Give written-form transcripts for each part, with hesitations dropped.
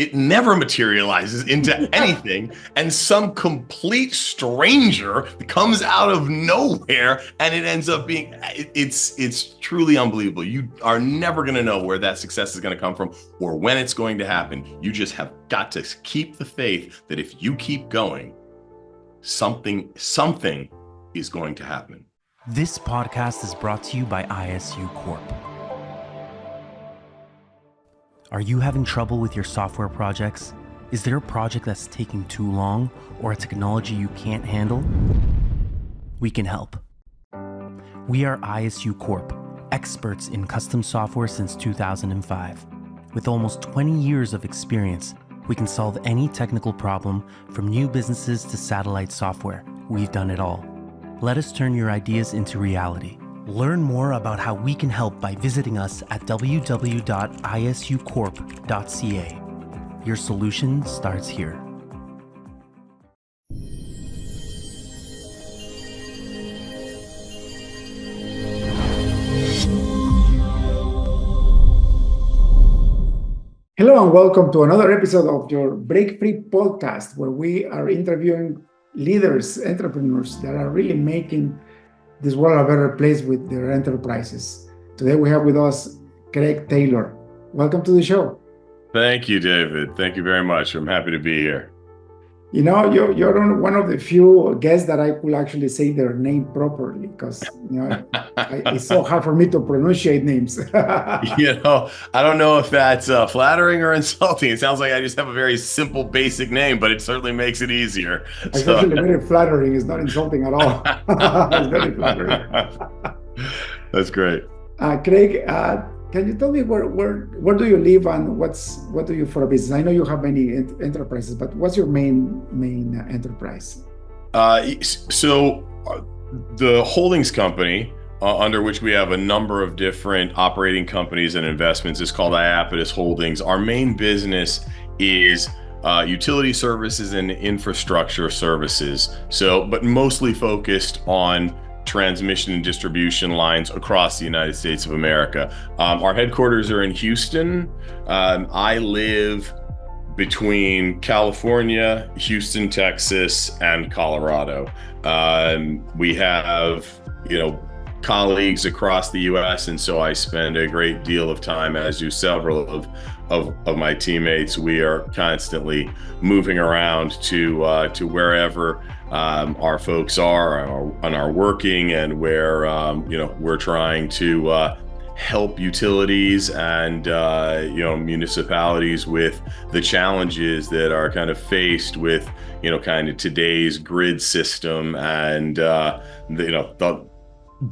it never materializes into anything. And some complete stranger comes out of nowhere and it ends up being, it's truly unbelievable. You are never going to know where that success is going to come from or when it's going to happen. You just have got to keep the faith that if you keep going, something is going to happen. This podcast is brought to you by ISU Corp. Are you having trouble with your software projects? Is there a project that's taking too long or a technology you can't handle? We can help. We are ISU Corp, experts in custom software since 2005. With almost 20 years of experience, we can solve any technical problem from new businesses to satellite software. We've done it all. Let us turn your ideas into reality. Learn more about how we can help by visiting us at www.isucorp.ca. Your solution starts here. Hello and welcome to another episode of your Break Free podcast, where we are interviewing leaders, entrepreneurs that are really making this world a better place with their enterprises. Today we have with us Craig Taylor. Welcome to the show. Thank you, David. Thank you very much. I'm happy to be here. You know, you're one of the few guests that I could actually say their name properly, because it's so hard for me to pronunciate names. I don't know if that's flattering or insulting. It sounds like I just have a very simple, basic name, but it certainly makes it easier. It's actually very flattering. It's not insulting at all. It's very flattering. That's great. Craig, can you tell me where do you live and what do you for a business? I know you have many enterprises, but what's your main enterprise? So the holdings company under which we have a number of different operating companies and investments is called Iapetus Holdings. Our main business is utility services and infrastructure services. But mostly focused on transmission and distribution lines across the United States of America. Our headquarters are in Houston. I live between California, Houston, Texas, and Colorado. We have, colleagues across the U.S., and so I spend a great deal of time, as do several of my teammates. We are constantly moving around to wherever our folks are and are working, and where we're trying to help utilities and municipalities with the challenges that are kind of faced with kind of today's grid system and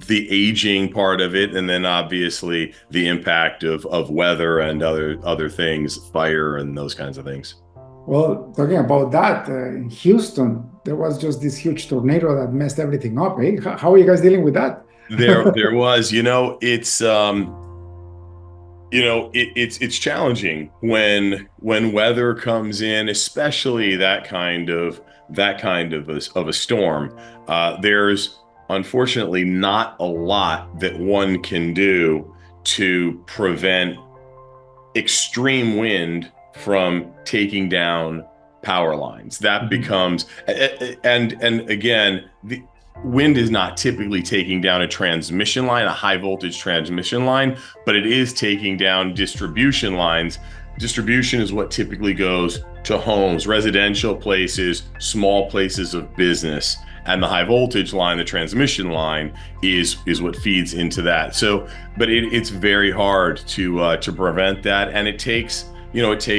the aging part of it, and then obviously the impact of weather and other things, fire and those kinds of things. Well, talking about that, in Houston, there was just this huge tornado that messed everything up. Eh? How are you guys dealing with that? There was, it's challenging when weather comes in, especially that kind of a storm. There's unfortunately not a lot that one can do to prevent extreme wind from taking down power lines. That becomes, and again, the wind is not typically taking down a transmission line, a high voltage transmission line, but it is taking down distribution lines. Distribution is what typically goes to homes, residential places, small places of business. And the high voltage line, the transmission line, is what feeds into that. So, but it's very hard to prevent that, and it takes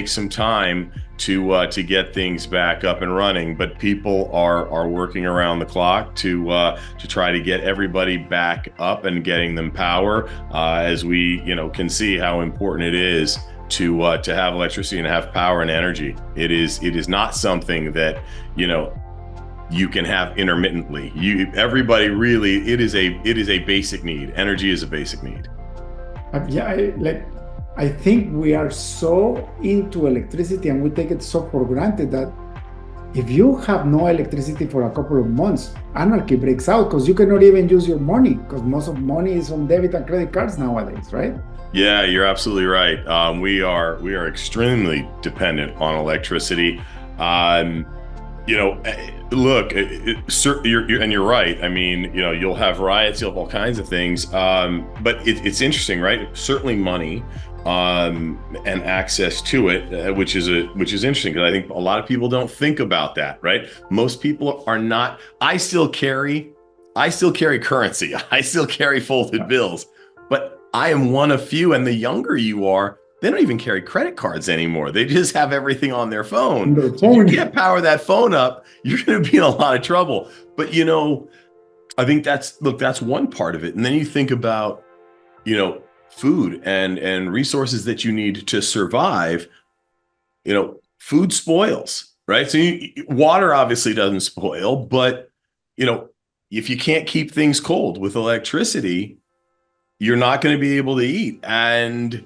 some time to get things back up and running. But people are working around the clock to try to get everybody back up and getting them power, as we can see how important it is to have electricity and have power and energy. It is not something that you can have intermittently. Everybody really, it is a basic need. Energy is a basic need. I think we are so into electricity and we take it so for granted that if you have no electricity for a couple of months, anarchy breaks out, because you cannot even use your money, because most of money is on debit and credit cards nowadays, right? Yeah, you're absolutely right. We are extremely dependent on electricity. Um, Look, and you're right. I mean, you'll have riots, you'll have all kinds of things. But it's interesting, right? Certainly money, and access to it, which is interesting because I think a lot of people don't think about that, right? Most people are not. I still carry currency. I still carry folded bills, but I am one of few. And the younger you are, they don't even carry credit cards anymore. They just have everything on their phone. The So if you phone. can't power that phone up, you're going to be in a lot of trouble. But I think that's one part of it. And then you think about, food and resources that you need to survive. Food spoils, right? So water obviously doesn't spoil, but you know, if you can't keep things cold with electricity, you're not going to be able to eat. And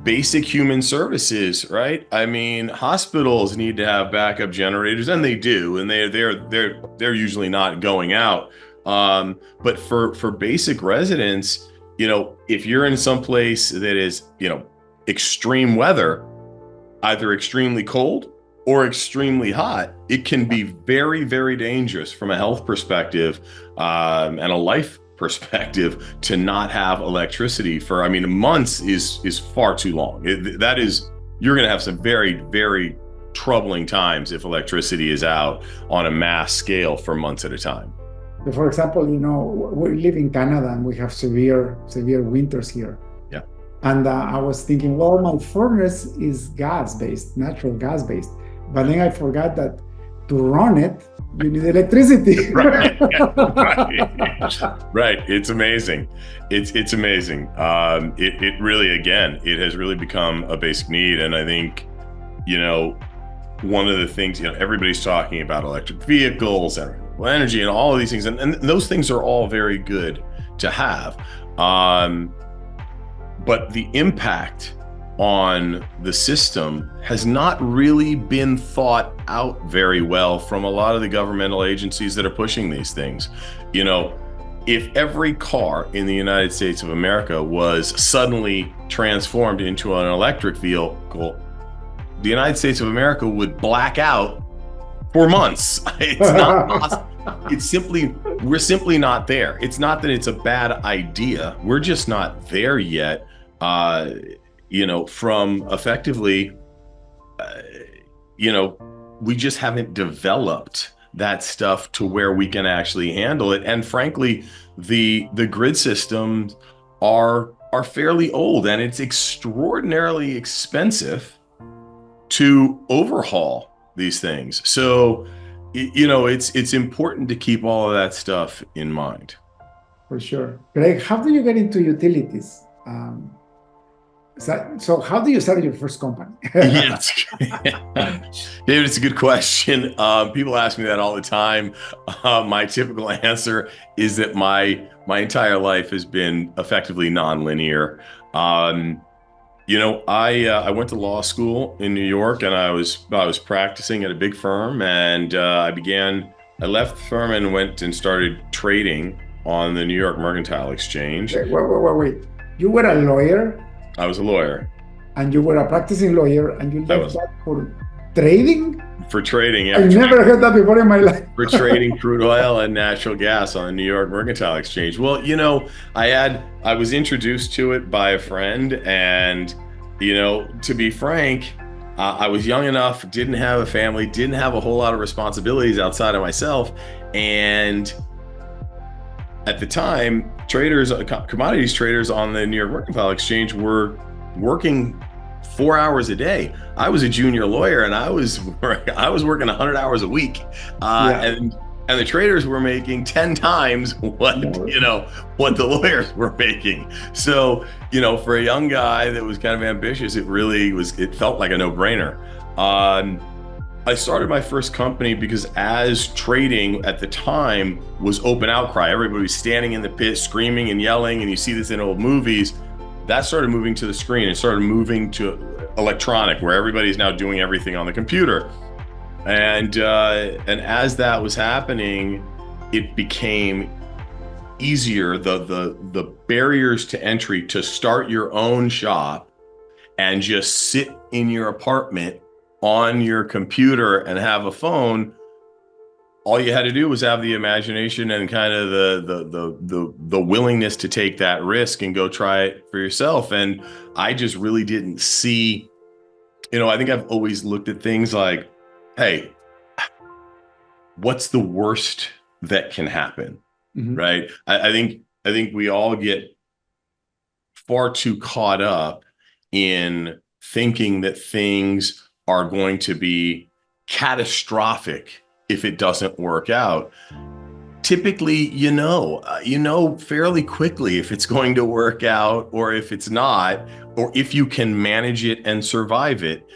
basic human services, right? I mean, hospitals need to have backup generators, and they do, and they're usually not going out. But for basic residents, if you're in some place that is extreme weather, either extremely cold or extremely hot, it can be very, very dangerous from a health perspective, and a life perspective to not have electricity for, I mean, months is far too long. You're going to have some very, very troubling times if electricity is out on a mass scale for months at a time. For example, we live in Canada and we have severe winters here. Yeah. And I was thinking, well, my furnace is gas-based, natural gas-based. But then I forgot that to run it, you need electricity. Right. Right. It's amazing. It's amazing. It really, again, it has really become a basic need. And I think, one of the things, everybody's talking about electric vehicles and renewable energy and all of these things. And those things are all very good to have. But the impact on the system has not really been thought out very well from a lot of the governmental agencies that are pushing these things. If every car in the United States of America was suddenly transformed into an electric vehicle, the United States of America would black out for months. It's not possible. We're simply not there. It's not that it's a bad idea. We're just not there yet. From effectively, we just haven't developed that stuff to where we can actually handle it. And frankly, the grid systems are fairly old, and it's extraordinarily expensive to overhaul these things. So, it's important to keep all of that stuff in mind. For sure. Greg, how do you get into utilities? So how do you start your first company? Yes. David, it's a good question. People ask me that all the time. My typical answer is that my entire life has been effectively nonlinear. I went to law school in New York, and I was practicing at a big firm, and I left the firm and went and started trading on the New York Mercantile Exchange. Wait. You were a lawyer? I was a lawyer. And you were a practicing lawyer, and you left that for trading? For trading, yeah. I never heard that before in my life. For trading crude oil and natural gas on the New York Mercantile Exchange. Well, I was introduced to it by a friend, and, to be frank, I was young enough, didn't have a family, didn't have a whole lot of responsibilities outside of myself. And at the time, commodities traders on the New York Mercantile Exchange were working 4 hours a day. I was a junior lawyer, and I was working 100 hours a week, and the traders were making 10 times what the lawyers were making. So for a young guy that was kind of ambitious, it felt like a no-brainer. I started my first company because as trading at the time was open outcry, everybody was standing in the pit screaming and yelling, and you see this in old movies. That started moving to the screen. It started moving to electronic, where everybody's now doing everything on the computer. And as that was happening, it became easier, the barriers to entry to start your own shop and just sit in your apartment on your computer and have a phone. All you had to do was have the imagination and kind of the willingness to take that risk and go try it for yourself. And I just really didn't see, I think I've always looked at things like, hey, what's the worst that can happen? Mhm. Right? I think we all get far too caught up in thinking that things are going to be catastrophic if it doesn't work out. Typically, fairly quickly if it's going to work out or if it's not, or if you can manage it and survive it.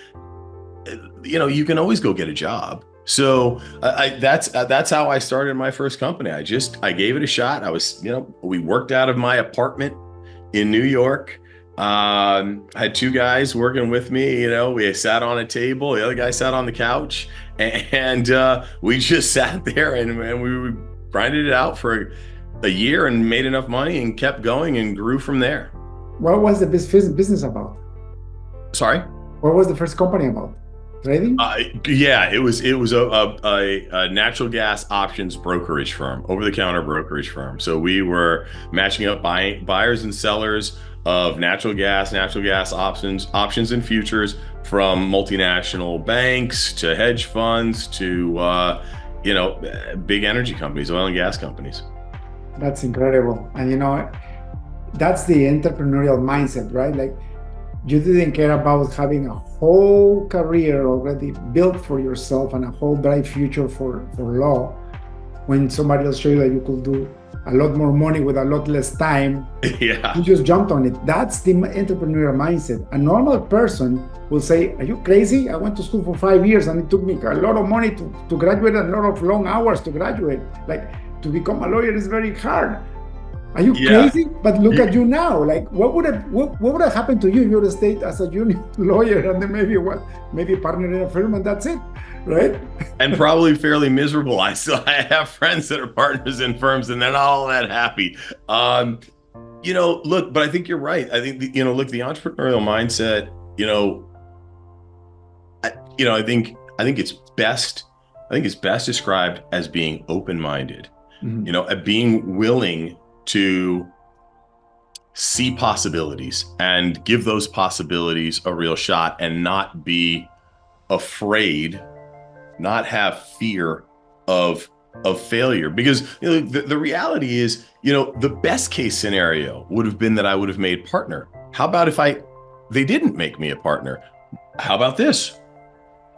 You can always go get a job. So that's how I started my first company. I gave it a shot. We worked out of my apartment in New York. I had two guys working with me. We sat on a table. The other guy sat on the couch, and we just sat there and we grinded it out for a year and made enough money and kept going and grew from there. What was the business about? Sorry? What was the first company about? Trading? Yeah, it was a natural gas options brokerage firm, over-the-counter brokerage firm. So we were matching up buyers and sellers of natural gas options and futures from multinational banks to hedge funds to big energy companies, oil and gas companies. That's incredible. And that's the entrepreneurial mindset, right? Like, you didn't care about having a whole career already built for yourself and a whole bright future for law when somebody else showed you that you could do a lot more money with a lot less time. Yeah. You just jumped on it. That's the entrepreneurial mindset. A normal person will say, are you crazy? I went to school for 5 years and it took me a lot of money to graduate, a lot of long hours to graduate. Like, to become a lawyer is very hard. Are you crazy? But look at you now. Like, what would have happened to you if you would have stayed as a junior lawyer and then maybe partner in a firm and that's it, right? And probably fairly miserable. I have friends that are partners in firms and they're not all that happy. Look, but I think you're right. I think the entrepreneurial mindset. I think it's best. I think it's best described as being open-minded. Mm-hmm. At being willing to see possibilities and give those possibilities a real shot and not be afraid, not have fear of failure. Because the reality is, the best case scenario would have been that I would have made partner. How about if they didn't make me a partner? How about this?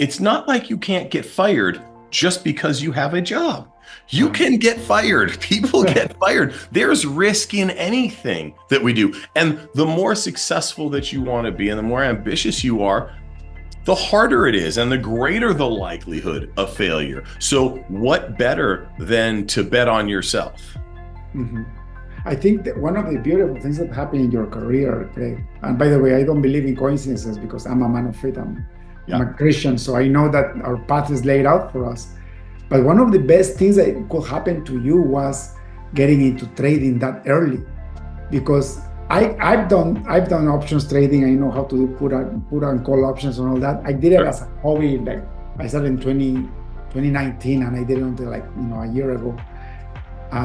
It's not like you can't get fired just because you have a job. You can get fired. People get fired. There's risk in anything that we do. And the more successful that you want to be and the more ambitious you are, the harder it is and the greater the likelihood of failure. So what better than to bet on yourself? Mm-hmm. I think that one of the beautiful things that happened in your career, Craig, and by the way, I don't believe in coincidences because I'm a man of faith. I'm a Christian, so I know that our path is laid out for us. But one of the best things that could happen to you was getting into trading that early, because I've done options trading. I know how to do put and call options and all that. I did it as a hobby. Like, I started in 2019 and I did it until a year ago.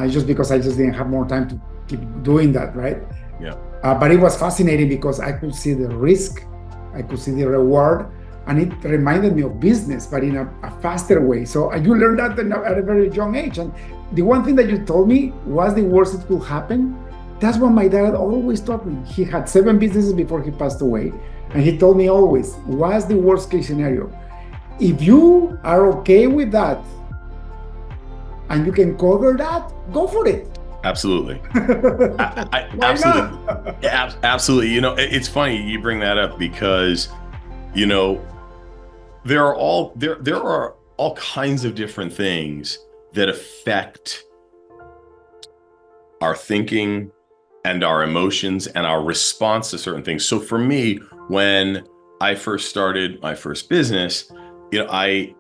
Just because I just didn't have more time to keep doing that, right? Yeah. But it was fascinating because I could see the risk, I could see the reward, and it reminded me of business, but in a faster way. So you learned that at a very young age. And the one thing that you told me was the worst that could happen. That's what my dad always taught me. He had 7 businesses before he passed away. And he told me always, what's the worst case scenario? If you are okay with that and you can cover that, go for it. Absolutely. Absolutely. Absolutely. It's funny you bring that up because, there are all kinds of different things that affect our thinking and our emotions and our response to certain things. So for me, when I first started my first business, I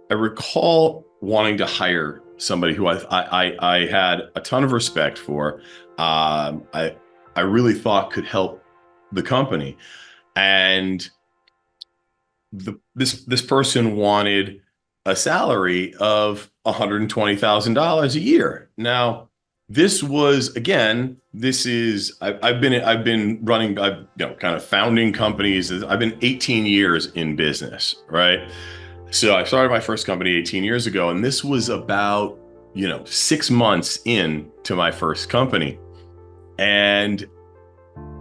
recall wanting to hire somebody who I had a ton of respect for. I really thought could help the company, and this person wanted a salary of $120,000 a year. Now, this was, again, I've been running, kind of founding companies. I've been 18 years in business, right? So I started my first company 18 years ago, and this was about, 6 months in to my first company. And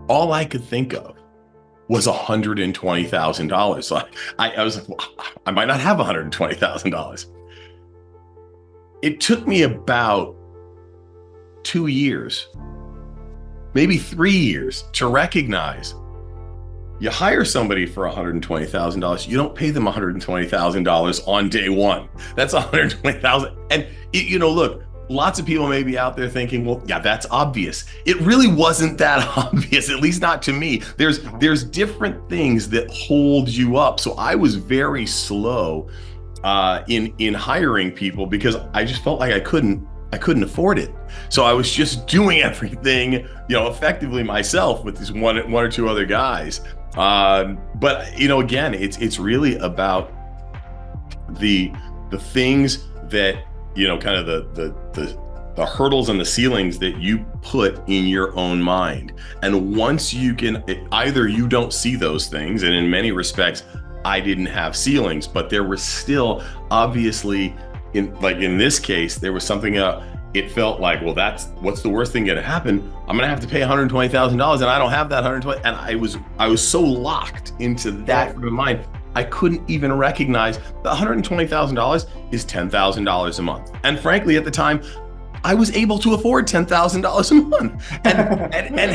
all I could think of was $120,000. So I was like, well, I might not have $120,000. It took me about 2 years, maybe 3 years, to recognize you hire somebody for $120,000. You don't pay them $120,000 on day one. That's $120,000. And look, lots of people may be out there thinking, well, yeah, that's obvious. It really wasn't that obvious, at least not to me. There's different things that hold you up. So I was very slow in hiring people because I just felt like I couldn't afford it. So I was just doing everything, effectively myself with these one or two other guys. But again, it's really about the things that, kind of the hurdles and the ceilings that you put in your own mind. And once you can, either you don't see those things, and in many respects, I didn't have ceilings, but there was still obviously, in this case, there was something, it felt like, well, what's the worst thing going to happen? I'm going to have to pay $120,000 and I don't have that 120. And I was so locked into that frame of mind. I couldn't even recognize that $120,000 is $10,000 a month. And frankly, at the time, I was able to afford $10,000 a month. And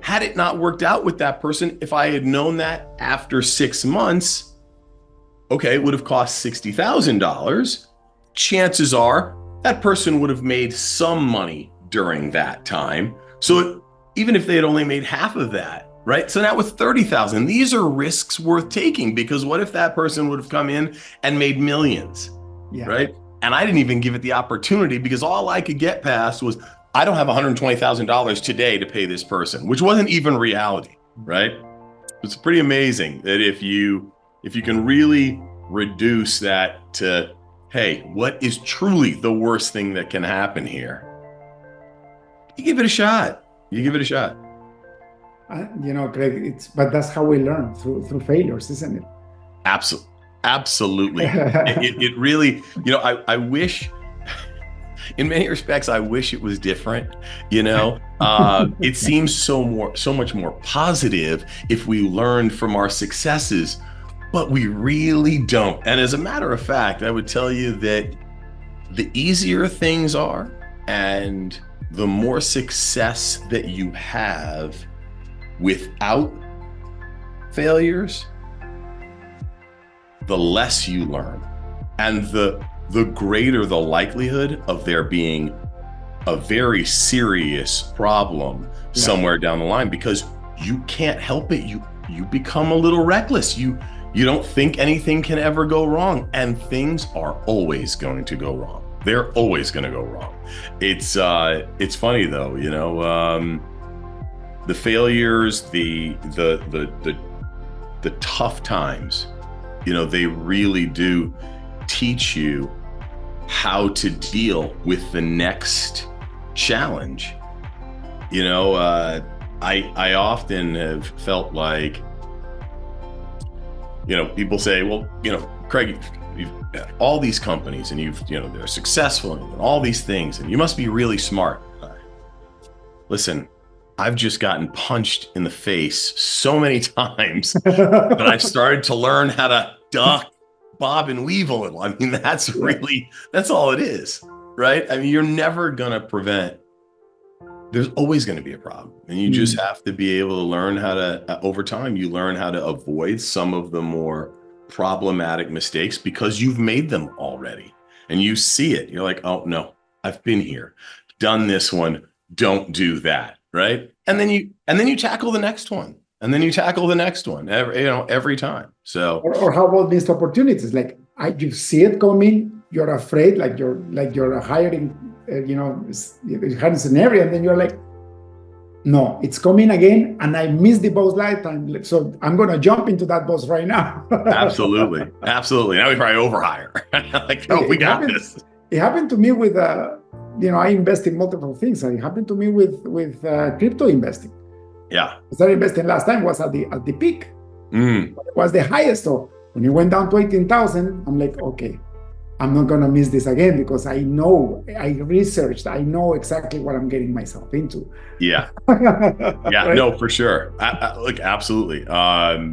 had it not worked out with that person, if I had known that after 6 months, okay, it would have cost $60,000. Chances are that person would have made some money during that time. So even if they had only made half of that, right? So now with $30,000, these are risks worth taking, because what if that person would have come in and made millions, right? And I didn't even give it the opportunity, because all I could get past was, I don't have $120,000 today to pay this person, which wasn't even reality, right? It's pretty amazing that if you can really reduce that to, hey, what is truly the worst thing that can happen here? You give it a shot. Greg, but that's how we learn, through failures, isn't it? Absolutely. It really, I wish, in many respects, I wish it was different. It seems so much more positive if we learned from our successes, but we really don't. And as a matter of fact, I would tell you that the easier things are and the more success that you have without failures, the less you learn, and the greater the likelihood of there being a very serious problem somewhere down the line, because you can't help it. You become a little reckless. You don't think anything can ever go wrong, and things are always going to go wrong. They're always going to go wrong. It's funny though, the failures, the tough times, they really do teach you how to deal with the next challenge. I often have felt like, people say, well, Craig, you've all these companies and they're successful and all these things, and you must be really smart. Listen, I've just gotten punched in the face so many times that I've started to learn how to duck, bob, and weave a little. I mean, that's all it is, right? I mean, you're never going to prevent. There's always going to be a problem. And you just have to be able to learn how to, over time, you learn how to avoid some of the more problematic mistakes because you've made them already. And you see it. You're like, oh, no, I've been here, done this one. Don't do that. Right. And then you tackle the next one, and then you tackle the next one every time. So, or how about missed opportunities? Like you see it coming, you're afraid, like you're hiring, you're hiring scenario, and then you're like, no, it's coming again, and I missed the boss lifetime, so I'm gonna jump into that boss right now. Absolutely. Absolutely. Now we probably overhire. Like, oh, we got this. It happened to me with, I invest in multiple things. It happened to me with crypto investing. Yeah. I started investing last time was at the peak. Mm. It was the highest. So when it went down to 18,000, I'm like, okay, I'm not gonna miss this again because I know, I researched, I know exactly what I'm getting myself into. Yeah. Yeah. Right? No, for sure. Look, absolutely. I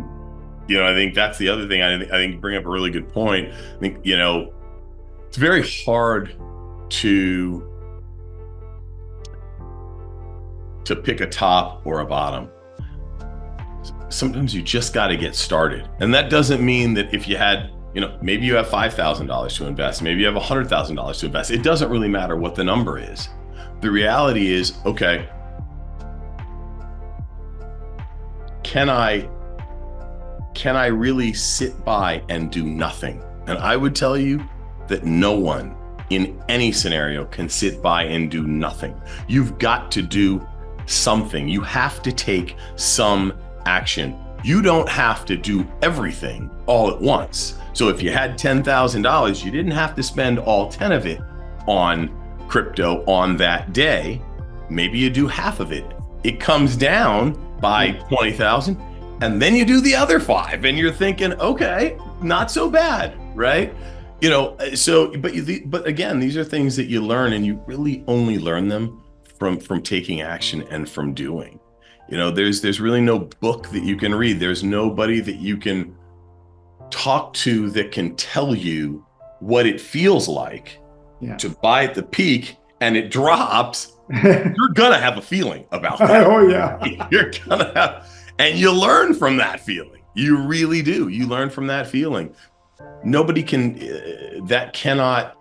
think that's the other thing. I think you bring up a really good point. I think, it's very hard to pick a top or a bottom. Sometimes you just got to get started. And that doesn't mean that if you had, maybe you have $5,000 to invest, maybe you have $100,000 to invest. It doesn't really matter what the number is. The reality is, okay, can I really sit by and do nothing? And I would tell you that no one in any scenario can sit by and do nothing. You've got to do something. You have to take some action. You don't have to do everything all at once. So if you had $10,000, you didn't have to spend all 10 of it on crypto on that day. Maybe you do half of it. It comes down by 20,000, and then you do the other 5, and you're thinking, okay, not so bad, right? But again, these are things that you learn, and you really only learn them from taking action and from doing. There's really no book that you can read. There's nobody that you can talk to that can tell you what it feels like to buy at the peak and it drops. You're gonna have a feeling about that. Oh yeah. You're gonna have, and you learn from that feeling. You really do. You learn from that feeling. Nobody can, that cannot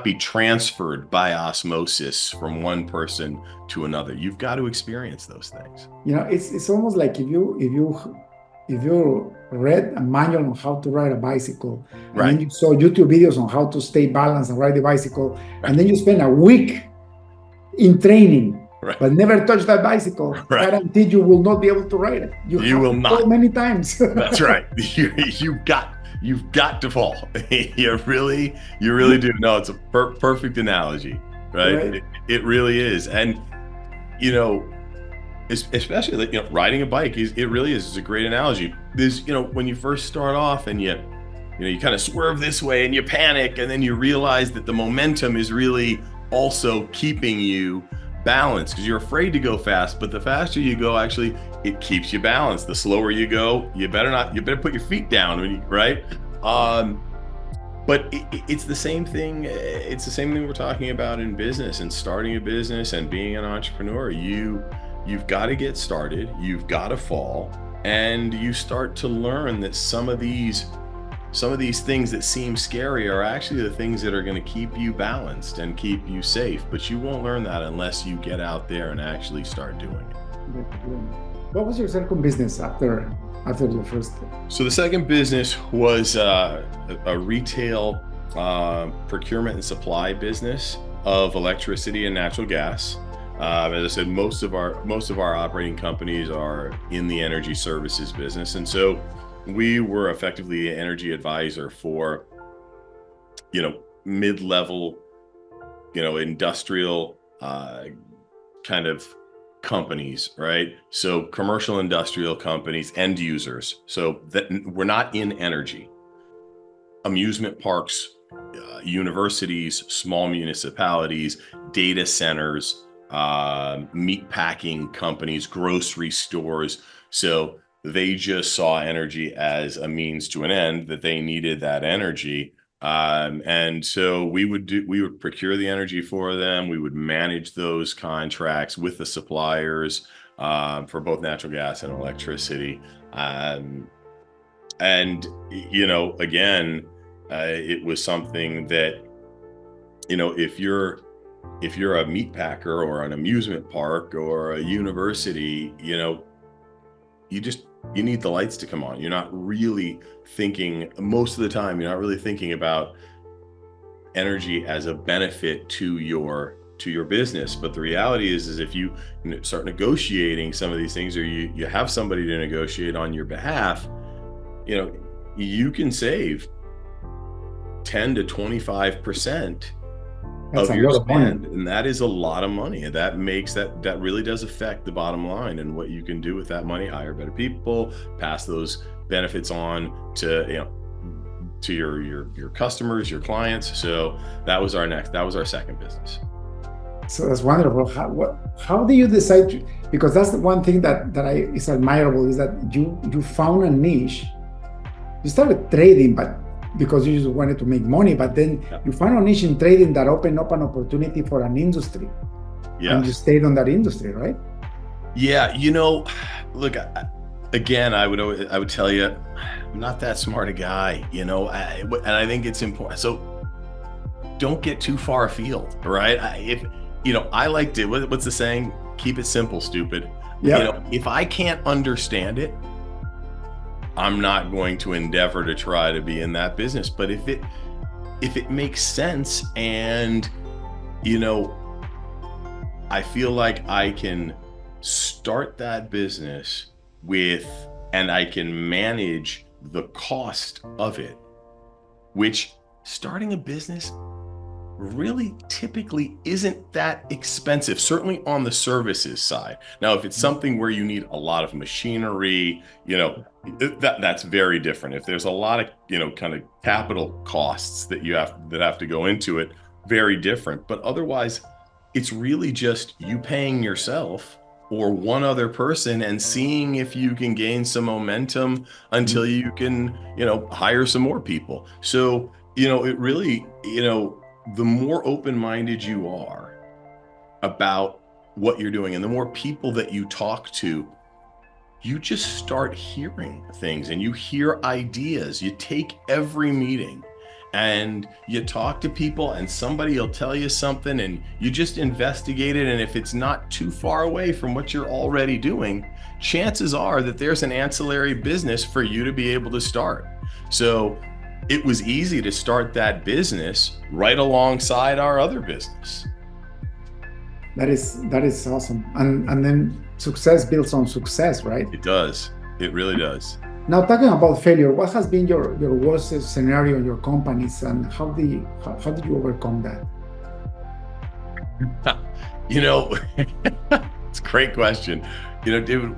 be transferred by osmosis from one person to another. You've got to experience those things. It's almost like if you read a manual on how to ride a bicycle, right, and then you saw YouTube videos on how to stay balanced and ride the bicycle, right, and then you spend a week in training, right, but never touch that bicycle, right, guaranteed you will not be able to ride it. You will not. Many times. That's right. You've got to fall. You really do. No, it's a perfect analogy, right? It really is. And, especially riding a bike, it really is a great analogy. There's, when you first start off and you kind of swerve this way and you panic, and then you realize that the momentum is really also keeping you balanced because you're afraid to go fast, but the faster you go, actually, it keeps you balanced. The slower you go, you better put your feet down, right? But it's the same thing. It's the same thing we're talking about in business and starting a business and being an entrepreneur. You've got to get started. You've got to fall, and you start to learn that some of these things that seem scary are actually the things that are going to keep you balanced and keep you safe. But you won't learn that unless you get out there and actually start doing it. What was your second business after your first? So the second business was a retail procurement and supply business of electricity and natural gas. As I said, most of our operating companies are in the energy services business, and so we were effectively an energy advisor for, mid-level, industrial kind of companies, right? So commercial industrial companies, end users. So that we're not in energy. Amusement parks, universities, small municipalities, data centers, meat packing companies, grocery stores. So they just saw energy as a means to an end, that they needed that energy. And so we would procure the energy for them. We would manage those contracts with the suppliers for both natural gas and electricity. And, again, it was something that, if you're a meat packer or an amusement park or a university, you need the lights to come on. You're not really thinking, most of the time, you're not really thinking about, energy as a benefit to your business. But the reality is if you start negotiating some of these things, or you have somebody to negotiate on your behalf, you can save 10 to 25% That's of a your lot of money. spend, and that is a lot of money. And that makes that really does affect the bottom line and what you can do with that money. Hire better people, pass those benefits on to to your customers, your clients. So that was our second business. So that's wonderful. How do you decide because that's the one thing that is admirable, is that you found a niche. You started trading, but because you just wanted to make money, but then you found a niche in trading that opened up an opportunity for an industry. Yeah. And you stayed on that industry, right? Yeah. Look, again, I would tell you, I'm not that smart a guy, and I think it's important. So don't get too far afield, right? I like to, what's the saying? Keep it simple, stupid. Yeah. If I can't understand it, I'm not going to endeavor to try to be in that business. But if it makes sense, and I feel like I can start that business and I can manage the cost of it, which starting a business really typically isn't that expensive, certainly on the services side. Now, if it's something where you need a lot of machinery, that's very different. If there's a lot of, kind of capital costs that have to go into it, very different. But otherwise, it's really just you paying yourself or one other person and seeing if you can gain some momentum until you can, hire some more people. So, it really, the more open-minded you are about what you're doing and the more people that you talk to, you just start hearing things and you hear ideas. You take every meeting and you talk to people, and somebody will tell you something, and you just investigate it. And if it's not too far away from what you're already doing, chances are that there's an ancillary business for you to be able to start. So it was easy to start that business right alongside our other business. That is awesome. And then success builds on success, right? It does. It really does. Now, talking about failure, what has been your worst scenario in your companies, and how did you overcome that? It's a great question. David,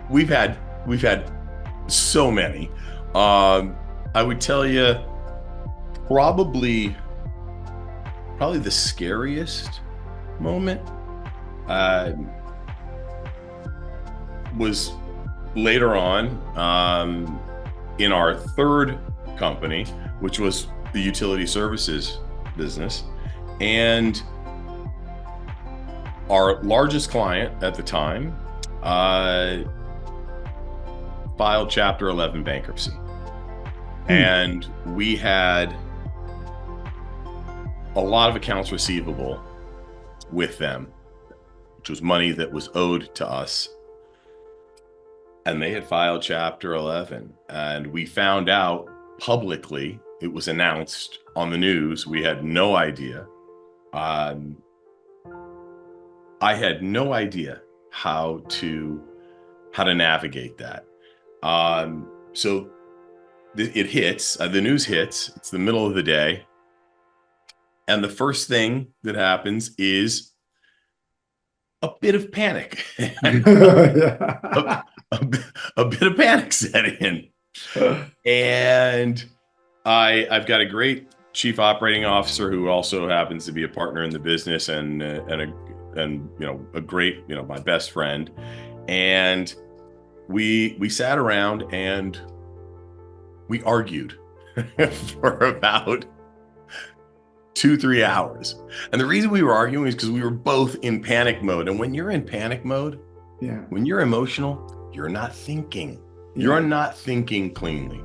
we've had so many. I would tell you probably the scariest moment was later on in our third company, which was the utility services business. And our largest client at the time filed Chapter 11 bankruptcy. And we had a lot of accounts receivable with them, which was money that was owed to us. And they had filed Chapter 11. And we found out publicly, it was announced on the news. We had no idea. I had no idea how to navigate that. So it hits, the news hits, it's the middle of the day. And the first thing that happens is a bit of panic. a bit of panic set in. And I've got a great chief operating officer who also happens to be a partner in the business and a great, my best friend. And we sat around and we argued for about 2-3 hours. And the reason we were arguing is because we were both in panic mode. And when you're in panic mode, when you're emotional, you're not thinking. You're not thinking cleanly.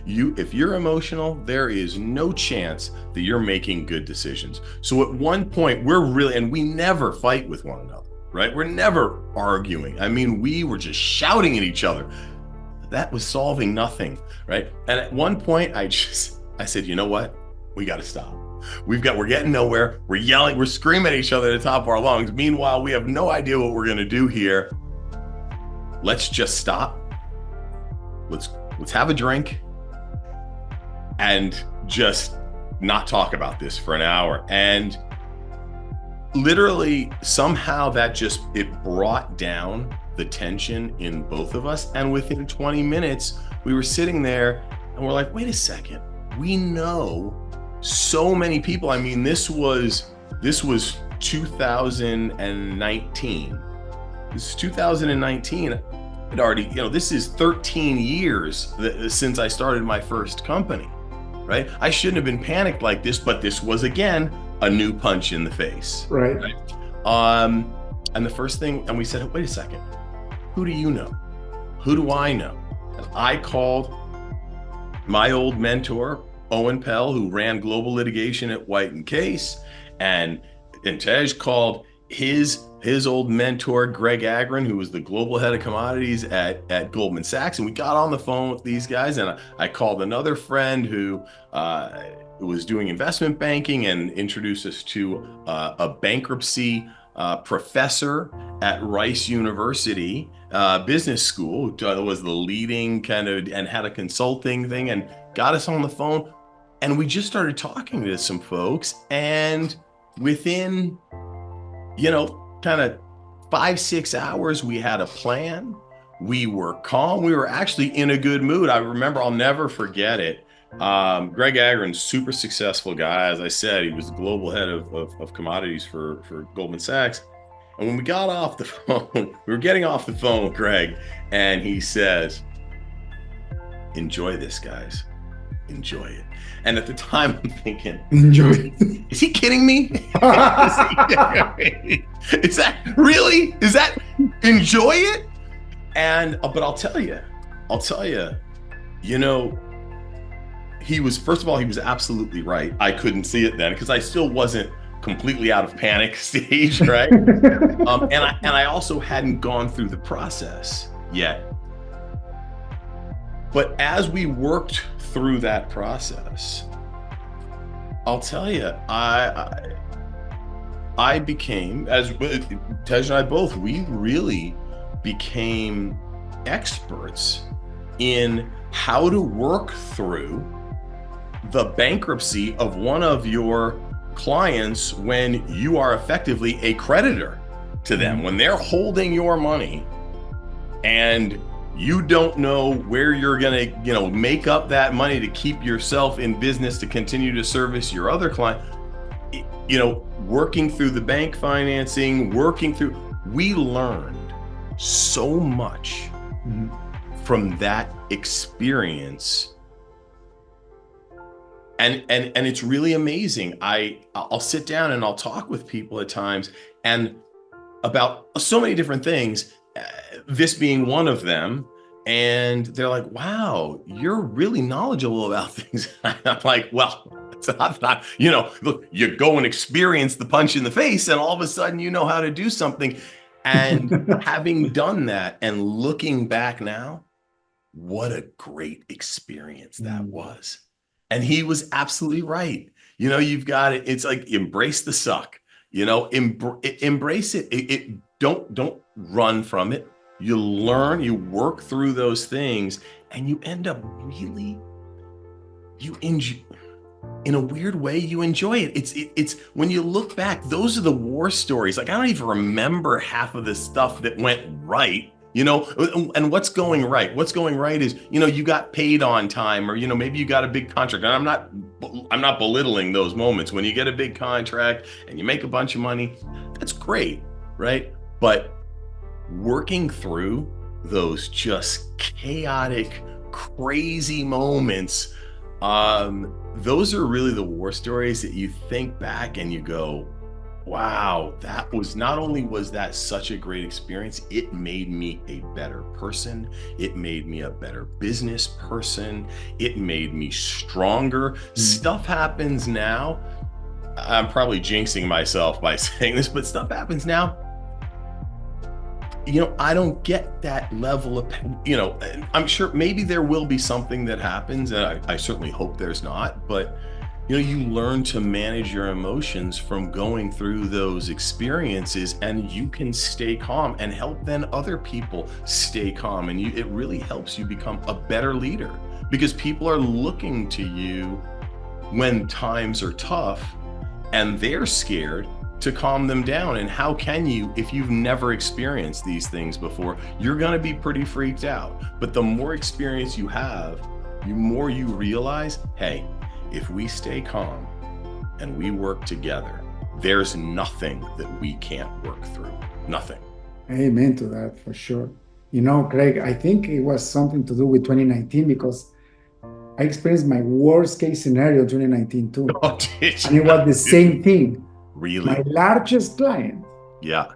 If you're emotional, there is no chance that you're making good decisions. So at one point, we never fight with one another, right? We're never arguing. I mean, we were just shouting at each other. That was solving nothing, right? And at one point, I said, you know what? We got to stop. we're getting nowhere. We're yelling, we're screaming at each other at the top of our lungs. Meanwhile, we have no idea what we're going to do here. Let's just stop. Let's have a drink and just not talk about this for an hour. And literally somehow it brought down the tension in both of us. And within 20 minutes, we were sitting there and we're like, wait a second, we know so many people. I mean, this was 2019. This is 2019. It already, this is 13 years since I started my first company, right? I shouldn't have been panicked like this, but this was, again, a new punch in the face. Right. And the first thing, and we said, wait a second, who do you know? Who do I know? And I called my old mentor, Owen Pell, who ran global litigation at White & Case, and Tej called his old mentor, Greg Agron, who was the global head of commodities at Goldman Sachs. And we got on the phone with these guys, and I called another friend who was doing investment banking and introduced us to a bankruptcy professor at Rice University Business School, who was the leading and had a consulting thing, and got us on the phone. And we just started talking to some folks, and within, 5-6 hours, we had a plan. We were calm. We were actually in a good mood. I remember, I'll never forget it. Greg Agron, super successful guy. As I said, he was the global head of commodities for Goldman Sachs. And when we got off the phone, we were getting off the phone with Greg, and he says, enjoy this, guys. Enjoy it. And at the time, I'm thinking, enjoy it. Is he kidding me? Is that really? Is that enjoy it? And but I'll tell you, he was, first of all, he was absolutely right. I couldn't see it then because I still wasn't completely out of panic stage, right? and I also hadn't gone through the process yet. But as we worked through that process, I'll tell you, I became, as Tej and I both, we really became experts in how to work through the bankruptcy of one of your clients when you are effectively a creditor to them, when they're holding your money and you don't know where you're going to, make up that money to keep yourself in business to continue to service your other client. Working through the bank financing, we learned so much from that experience. And it's really amazing. I'll sit down and I'll talk with people at times and about so many different things, this being one of them. And they're like, wow, you're really knowledgeable about things. I'm like, well, it's not, look, you go and experience the punch in the face and all of a sudden you know how to do something. And having done that and looking back now, what a great experience that was. And he was absolutely right. You've got it. It's like, embrace the suck, embrace it. Don't run from it. You learn, you work through those things, and you end up really, in a weird way, you enjoy it. It's when you look back, those are the war stories. Like, I don't even remember half of the stuff that went right, and what's going right? What's going right is, you got paid on time, or, maybe you got a big contract. And I'm not belittling those moments when you get a big contract and you make a bunch of money. That's great, right? But working through those just chaotic, crazy moments, those are really the war stories that you think back and you go, wow, not only was that such a great experience, it made me a better person. It made me a better business person. It made me stronger. Stuff happens now. I'm probably jinxing myself by saying this, but stuff happens now. I don't get that level of, I'm sure maybe there will be something that happens, and I certainly hope there's not, but you learn to manage your emotions from going through those experiences, and you can stay calm and help then other people stay calm. And it really helps you become a better leader, because people are looking to you when times are tough and they're scared to calm them down. And how can you, if you've never experienced these things before? You're going to be pretty freaked out. But the more experience you have, the more you realize, hey, if we stay calm and we work together, there's nothing that we can't work through. Nothing. Amen to that, for sure. You know, Craig, I think it was something to do with 2019, because I experienced my worst case scenario in 2019 too. Oh, did And it was the same thing. Really? My largest client Yeah.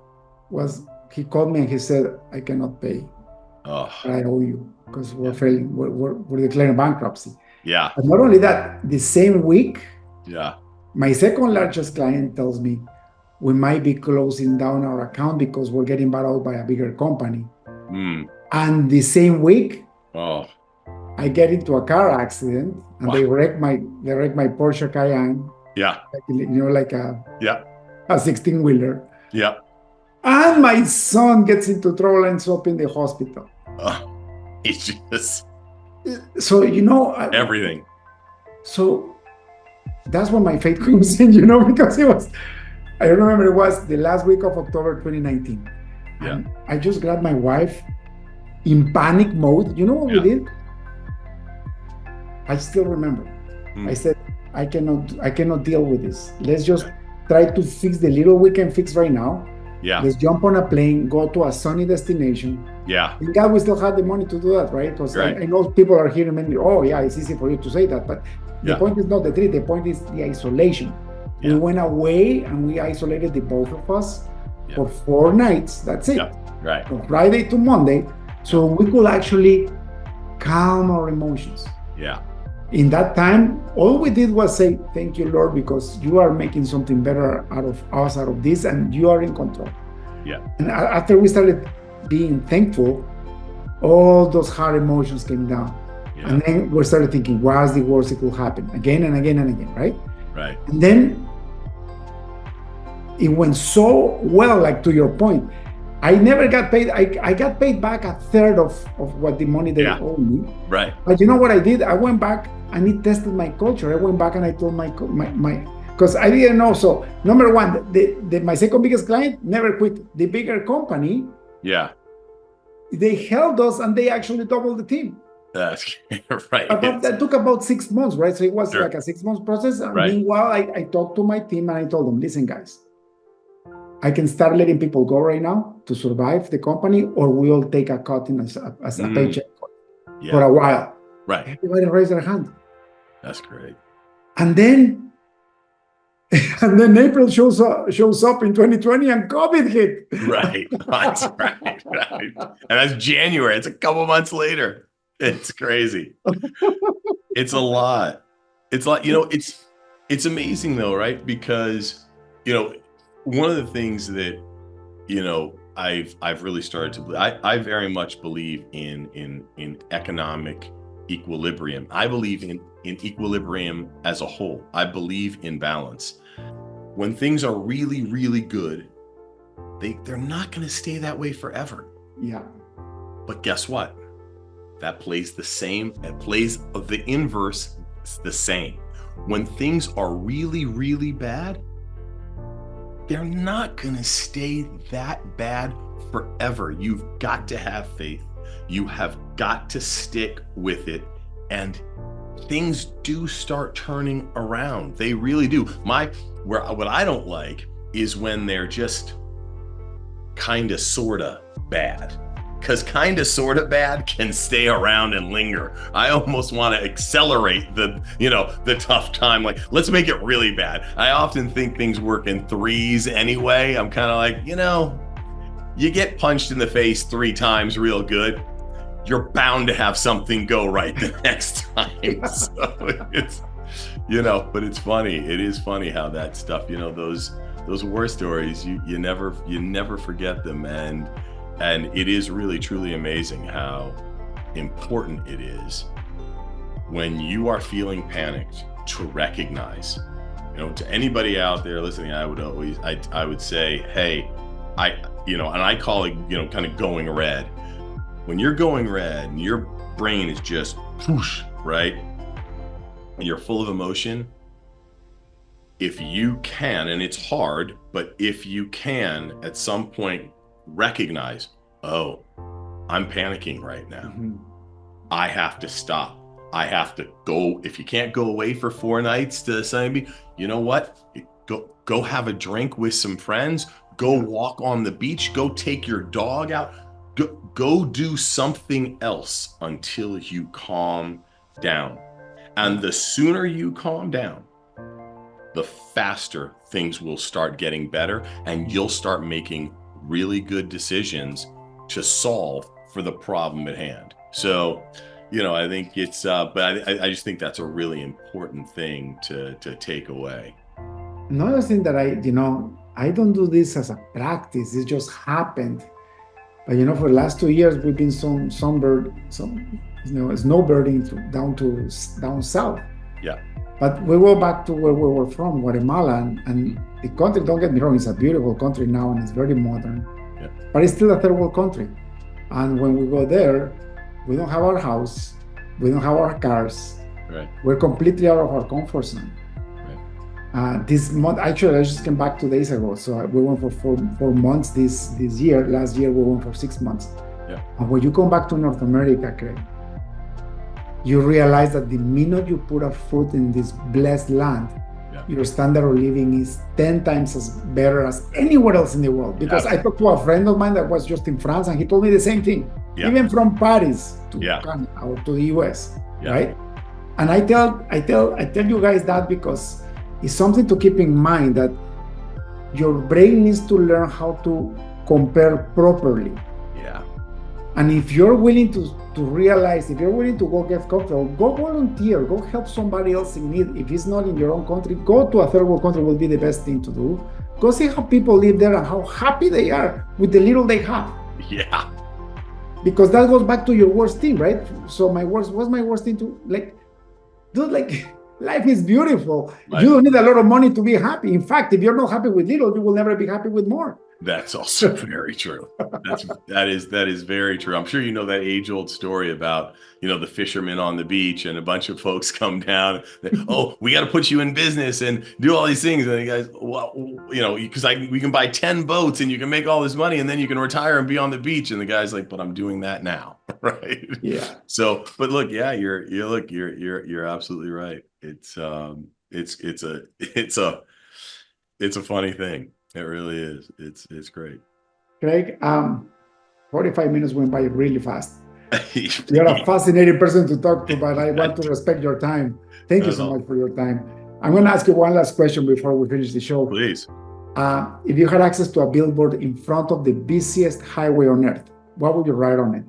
he called me and he said, I cannot pay. Oh, I owe you, because we're failing, we're declaring bankruptcy. yeah. But not only that, the same week, Yeah. my second largest client tells me we might be closing down our account because we're getting bought out by a bigger company. Mm. And the same week, Oh, I get into a car accident and wow. they wreck my Porsche Cayenne, Yeah. like a Yeah. 16-wheeler. Yeah. And my son gets into trouble and ends up in the hospital. It's just So, everything. So that's when my faith comes in, because I remember it was the last week of October 2019. Yeah. And I just grabbed my wife in panic mode. You know what we did? I still remember. I said, I cannot deal with this. Let's just try to fix the little we can fix right now. Yeah. Let's jump on a plane, go to a sunny destination. Yeah. Thank God we still had the money to do that, right? Because Right. I know people are hearing me, oh yeah, it's easy for you to say that, but the point is not the treat, the point is the isolation. Yeah. We went away and we isolated the both of us for 4 nights. That's it. Yeah. Right. From Friday to Monday, so we could actually calm our emotions. Yeah. In that time, all we did was say, thank you, Lord, because you are making something better out of us, out of this, and you are in control. Yeah. And after we started being thankful, all those hard emotions came down. Yeah. And then we started thinking, what's the worst that could happen? Again and again and again, right? Right. And then it went so well, like to your point, I never got paid. I got paid back a third of what the money they owed me. Right. But you know what I did? I went back and it tested my culture. I went back and I told my because I didn't know. So number one, my second biggest client never quit. The bigger company, they held us and they actually doubled the team. That's right. That took about 6 months, right? So it was like a 6-month process. And meanwhile, I talked to my team and I told them, listen, guys, I can start letting people go right now to survive the company, or we'll take a cut in as a paycheck for a while. Right. Everybody raised their hand. That's great. And then April shows up in 2020 and COVID hit. Right. And that's January. It's a couple months later. It's crazy. It's a lot. It's like, it's amazing though, right? Because, one of the things that, I've really started to believe, I very much believe in economic equilibrium. I believe in equilibrium as a whole. I believe in balance. When things are really, really good, they're not going to stay that way forever. Yeah. But guess what? That plays the same. It plays the inverse the same. When things are really, really bad, they're not going to stay that bad forever. You've got to have faith. You have got to stick with it. And things do start turning around. They really do. What I don't like is when they're just kind of, sort of bad. Because kind of, sort of bad can stay around and linger. I almost want to accelerate the tough time. Like, let's make it really bad. I often think things work in threes anyway. I'm kind of like, you get punched in the face 3 times real good, you're bound to have something go right the next time. So it's, but it's funny. It is funny how that stuff, those war stories, you never forget them. And it is really, truly amazing how important it is when you are feeling panicked to recognize. To anybody out there listening, I would say, hey, and I call it, kind of going red. When you're going red and your brain is just whoosh, right? And you're full of emotion. If you can, and it's hard, but if you can at some point recognize, oh, I'm panicking right now. Mm-hmm. I have to stop. I have to go. If you can't go away for 4 nights to Sunday, you know what? Go have a drink with some friends. Go walk on the beach. Go take your dog out. Go do something else until you calm down. And the sooner you calm down, the faster things will start getting better, and you'll start making really good decisions to solve for the problem at hand. So, I think it's, but I just think that's a really important thing to take away. Another thing that I don't do this as a practice. It just happened. But for the last 2 years, we've been snowbirding down south. Yeah. But we go back to where we were from, Guatemala, and the country, don't get me wrong, it's a beautiful country now and it's very modern. Yeah. But it's still a third world country. And when we go there, we don't have our house, we don't have our cars. Right. We're completely out of our comfort zone. This month, actually, I just came back 2 days ago. So we went for four months this year. Last year, we went for 6 months. Yeah. And when you come back to North America, Craig, you realize that the minute you put a foot in this blessed land, your standard of living is 10 times as better as anywhere else in the world. Because I talked to a friend of mine that was just in France, and he told me the same thing. Even from Paris to Canada or to the US, right? And I tell you guys that because it's something to keep in mind, that your brain needs to learn how to compare properly. Yeah. And if you're willing to realize, if you're willing to go get comfortable, go volunteer, go help somebody else in need. If it's not in your own country, go to a third world country will be the best thing to do. Go see how people live there and how happy they are with the little they have. Yeah. Because that goes back to your worst thing, right? So what's my worst thing to dude, life is beautiful. You don't need a lot of money to be happy. In fact, if you're not happy with little, you will never be happy with more. That's also very true. That is very true. I'm sure you know that age-old story about, the fishermen on the beach, and a bunch of folks come down. Oh, we got to put you in business and do all these things. And the guys, well, because we can buy 10 boats and you can make all this money and then you can retire and be on the beach. And the guy's like, but I'm doing that now, right? Yeah. So, but look, you're absolutely right. It's a funny thing. It really is. It's great. Craig, 45 minutes went by really fast. You're a fascinating person to talk to, but I want to respect your time. Thank you so much for your time. I'm going to ask you one last question before we finish the show. Please. If you had access to a billboard in front of the busiest highway on earth, what would you write on it?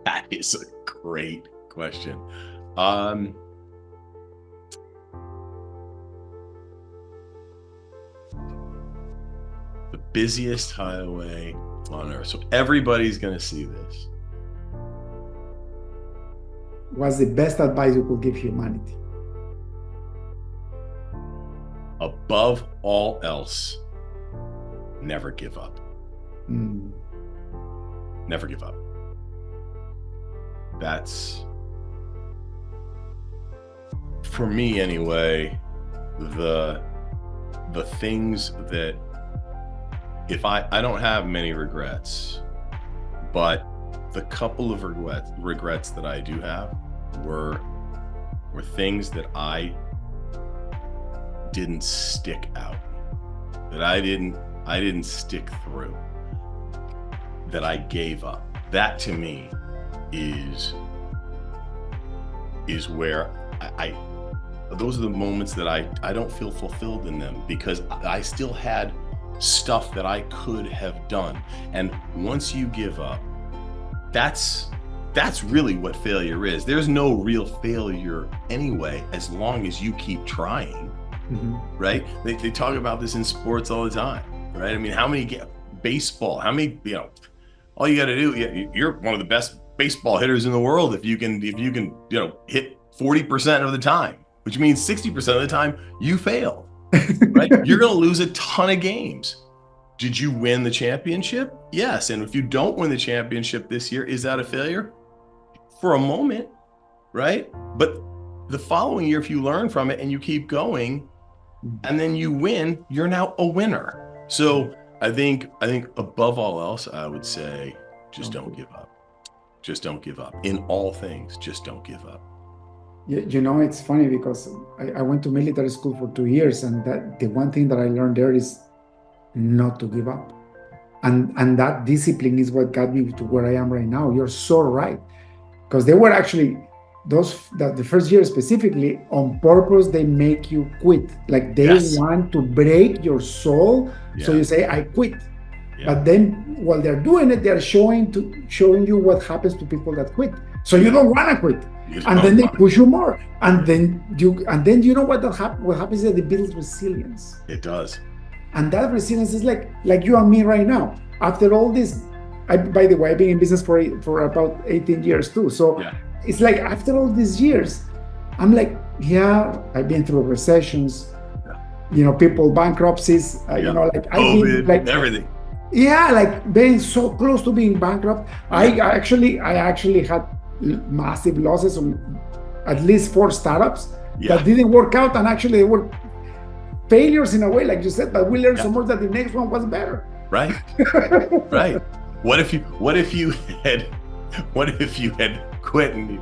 That is a great question. The busiest highway on earth. So everybody's going to see this. What's the best advice you could give humanity? Above all else, never give up. Never give up. That's, for me anyway, the things that, if I don't have many regrets, but the couple of regrets that I do have were things that I didn't stick out, that I didn't stick through, that I gave up. That to me is where those are the moments that I don't feel fulfilled in them, because I still had stuff that I could have done. And once you give up, that's really what failure is. There's no real failure anyway, as long as you keep trying. Right? They talk about this in sports all the time, right? I mean, how many baseball, all you got to do, you're one of the best baseball hitters in the world if you can hit 40% of the time, which means 60% of the time you fail, right? You're going to lose a ton of games. Did you win the championship? Yes. And if you don't win the championship this year, is that a failure? For a moment, right? But the following year, if you learn from it and you keep going and then you win, you're now a winner. So I think above all else, I would say, just don't give up. Just don't give up. In all things, just don't give up. You know, it's funny because I went to military school for 2 years, and that the one thing that I learned there is not to give up. And that discipline is what got me to where I am right now. You're so right. Because they were actually, the first year specifically, on purpose, they make you quit. Like they want to break your soul. Yeah. So you say, I quit. Yeah. But then while they're doing it, they're showing you what happens to people that quit. So you don't want to quit. And then they push you more. And then you know what happens is that it builds resilience. It does. And that resilience is like you and me right now. After all this, by the way, I've been in business for about 18 years too. So it's like after all these years, I'm like, I've been through recessions, people bankruptcies, like COVID, like everything. Yeah, like being so close to being bankrupt. I actually had massive losses on at least 4 startups that didn't work out, and actually they were failures in a way, like you said, but we learned so much that the next one was better. Right. Right. What if you had quit and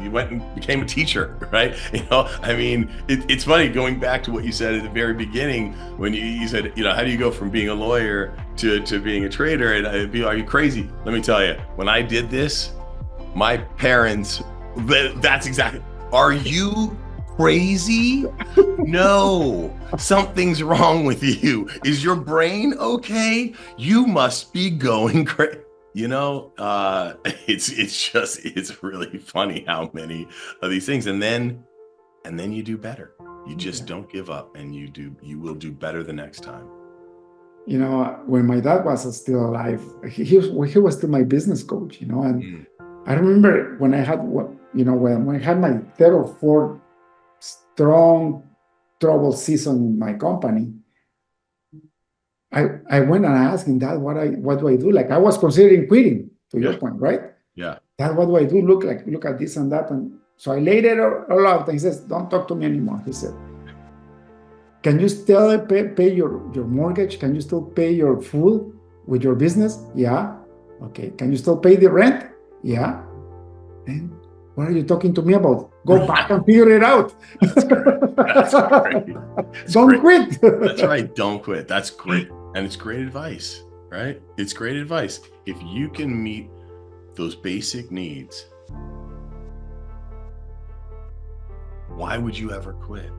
you went and became a teacher, right? I mean, it's funny going back to what you said at the very beginning when you said, how do you go from being a lawyer to being a trader? And I'd be, are you crazy? Let me tell you, when I did this, my parents, that's exactly, are you crazy? No, something's wrong with you. Is your brain okay? You must be going crazy. It's really funny how many of these things, and then you do better. You just don't give up, and you will do better the next time. When my dad was still alive, he was still my business coach, and I remember when I had when I had my 3rd or 4th strong trouble season in my company, I went and I asked him, Dad, what do I do? Like I was considering quitting, to your point, right? Yeah. Dad, what do I do? Look at this and that. And so I laid it all out, and he says, don't talk to me anymore. He said, can you still pay your mortgage? Can you still pay your food with your business? Yeah. Okay. Can you still pay the rent? Yeah. And what are you talking to me about? Go back and figure it out. That's great. Don't quit. That's right. Don't quit. That's great. And it's great advice, right? It's great advice. If you can meet those basic needs, why would you ever quit?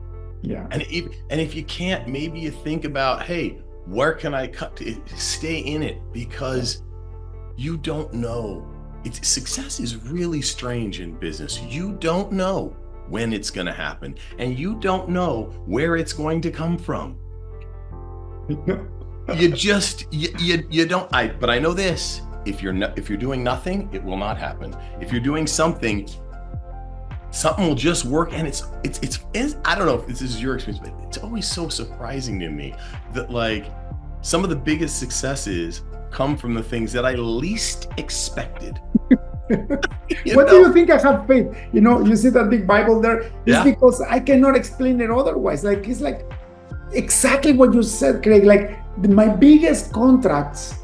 Yeah. And if you can't, maybe you think about, hey, where can I cut to stay in it? Because you don't know. Success is really strange in business. You don't know when it's going to happen, and you don't know where it's going to come from. You don't. But I know this: if you're doing nothing, it will not happen. If you're doing something will just work. And it's I don't know if this is your experience, but it's always so surprising to me that like some of the biggest successes come from the things that I least expected. What do you think I have faith? You see that big Bible there? It's because I cannot explain it otherwise. Like it's like exactly what you said, Craig. Like my biggest contracts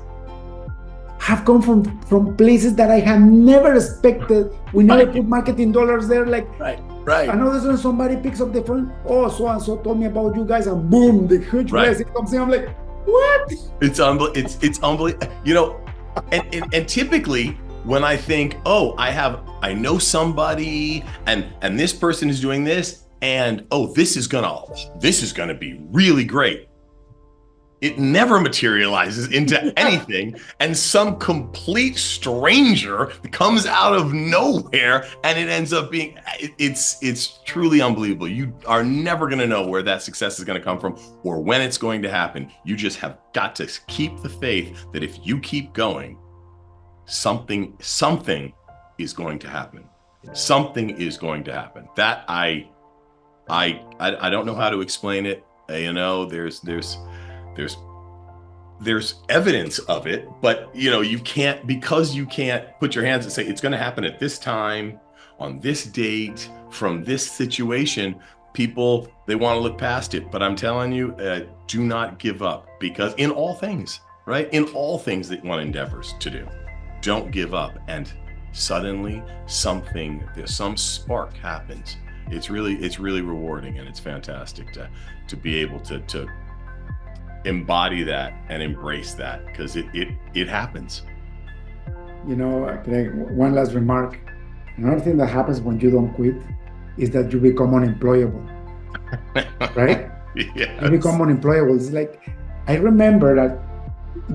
have come from places that I had never expected. We never put marketing dollars there. Like right. I know this when somebody picks up the phone. Oh, so and so told me about you guys, and boom, the huge blessing comes in. I'm like, what? It's unbelievable. And typically when I think, oh, I know somebody and this person is doing this, and oh, this is gonna be really great. It never materializes into anything, and some complete stranger comes out of nowhere, and it ends up being, it's truly unbelievable. You are never going to know where that success is going to come from or when it's going to happen. You just have got to keep the faith that if you keep going, something is going to happen. Something is going to happen. That I don't know how to explain it. There's evidence of it, but you can't put your hands and say it's going to happen at this time, on this date, from this situation. People, they want to look past it, but I'm telling you, do not give up, because in all things, right? In all things that one endeavors to do, don't give up. And suddenly there's some spark happens. It's really rewarding, and it's fantastic to be able to embody that and embrace that, because it happens. Craig, one last remark. Another thing that happens when you don't quit is that you become unemployable, right? Yes. You become unemployable. It's like, I remember that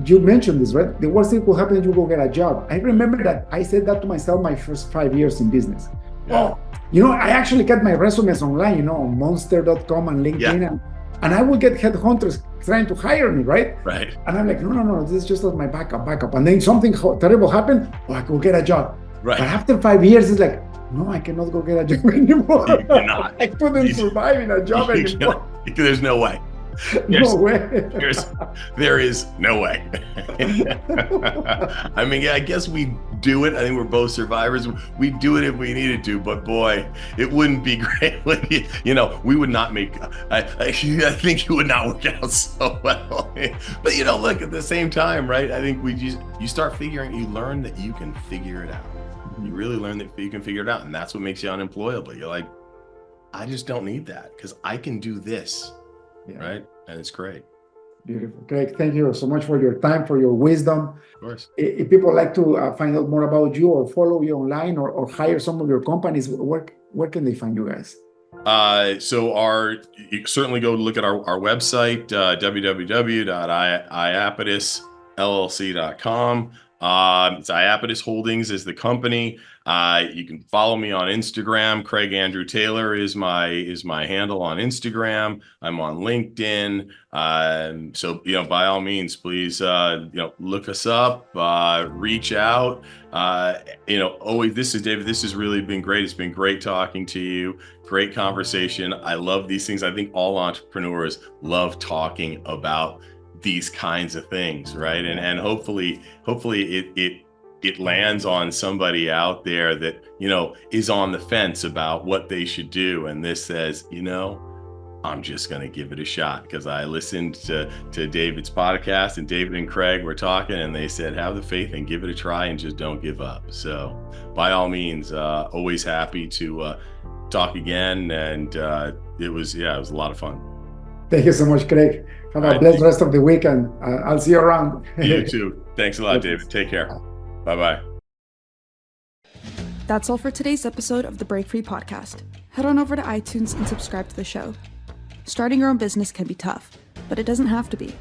you mentioned this, right? The worst thing could happen is you go get a job. I remember that I said that to myself my first 5 years in business. Yeah. I actually get my resumes online, on monster.com and LinkedIn, Yeah. and I will get headhunters trying to hire me, right? Right. And I'm like, no, this is just my backup. And then something terrible happened, I could get a job. Right. But after 5 years, it's like, no, I cannot go get a job anymore. You cannot. I couldn't survive in a job anymore. There's no way. No way. There is no way. I mean, I guess we do it. I think we're both survivors. We do it if we needed to, but boy, it wouldn't be great. We would not make, I think it would not work out so well. But look, at the same time, right? I think you learn that you can figure it out. You really learn that you can figure it out. And that's what makes you unemployable. You're like, I just don't need that, because I can do this. Yeah. Right? And it's great. Beautiful. Craig, thank you so much for your time, for your wisdom. Of course. If people like to find out more about you or follow you online or hire some of your companies, where can they find you guys? You certainly go look at our website, www.iapetusllc.com. It's Iapetus Holdings is the company. You can follow me on Instagram. Craig Andrew Taylor is my handle on Instagram. I'm on LinkedIn. So by all means, please look us up, reach out. Always, this is David. This has really been great. It's been great talking to you. Great conversation. I love these things. I think all entrepreneurs love talking about these kinds of things, right? And hopefully it lands on somebody out there that is on the fence about what they should do, and this says, I'm just going to give it a shot, because I listened to David's podcast, and David and Craig were talking, and they said, have the faith and give it a try and just don't give up. So by all means, always happy to talk again, and it was a lot of fun. Thank you so much, Craig. Have a blessed rest of the week, and I'll see you around. You too. Thanks a lot, David. Take care. Bye-bye. That's all for today's episode of the Break Free Podcast. Head on over to iTunes and subscribe to the show. Starting your own business can be tough, but it doesn't have to be.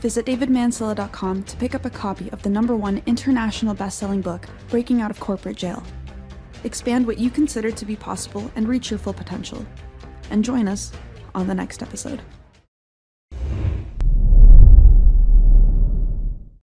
Visit davidmansilla.com to pick up a copy of the #1 international best-selling book, Breaking Out of Corporate Jail. Expand what you consider to be possible and reach your full potential. And join us on the next episode.